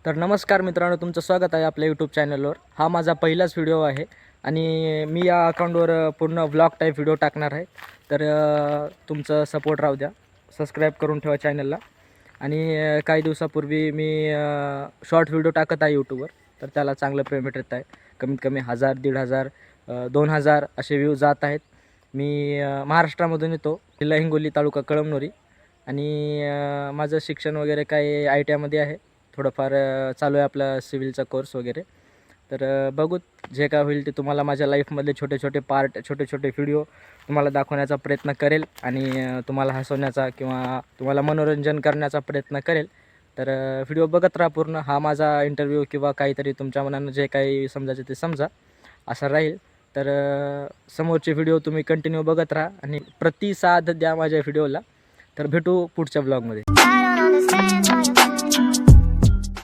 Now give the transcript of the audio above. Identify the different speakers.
Speaker 1: तर नमस्कार मित्रांनो, तुमचं स्वागत आहे आपल्या यूट्यूब चॅनलवर. हा माझा पहिलाच व्हिडिओ आहे आणि मी या अकाउंटवर पूर्ण व्लॉग टाईप व्हिडिओ टाकणार आहे. तर तुमचं सपोर्ट राहू द्या, सबस्क्राईब करून ठेवा चॅनलला. आणि काही दिवसापूर्वी मी शॉर्ट व्हिडिओ टाकत आहे यूट्यूबवर, तर त्याला चांगलं पेमेंट येत आहे. कमीत कमी 1000, 1500, 2000 असे व्ह्यू जात आहेत. मी महाराष्ट्रामधून येतो, जिल्हा हिंगोली, तालुका कळमनुरी. आणि माझं शिक्षण वगैरे काय ITIमध्ये आहे. थोडंफार चालू आहे आपला सिव्हिलचा कोर्स वगैरे. तर बघू जे काय होईल ते तुम्हाला माझ्या लाईफमधले छोटे छोटे पार्ट, छोटे छोटे व्हिडिओ तुम्हाला दाखवण्याचा प्रयत्न करेल आणि तुम्हाला हसवण्याचा किंवा तुम्हाला मनोरंजन करण्याचा प्रयत्न करेल. तर व्हिडिओ बघत राहा पूर्ण. हा माझा इंटरव्ह्यू किंवा काहीतरी तुमच्या मनानं जे काही समजायचं ते समजा, असं राहील. तर समोरचे व्हिडिओ तुम्ही कंटिन्यू बघत राहा आणि प्रतिसाद द्या माझ्या व्हिडिओला. तर भेटू पुढच्या ब्लॉगमध्ये.